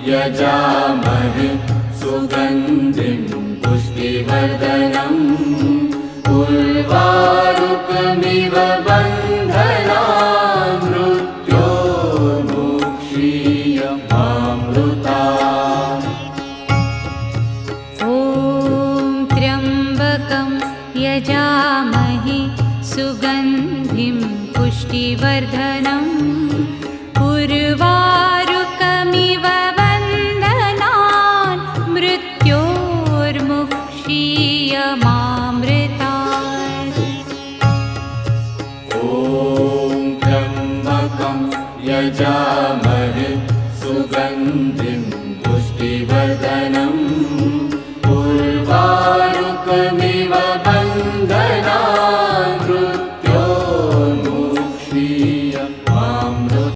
यजामहे सुगन्धिं पुष्टिवर्धनम् उर्वारुकमिव बन्धनान् मृत्योर्मुक्षीयमामृतात्। ॐ त्र्यम्बकं यजामहे सुगन्धिं पुष्टिवर्धनम् उर्वारुकमिव बन्धनान् मृत्योर्मुक्षीयमामृतात्। ॐ त्र्यम्बकं यजामहे सुगन्धिं पुष्टिवर्धनम् उर्वारुकमिव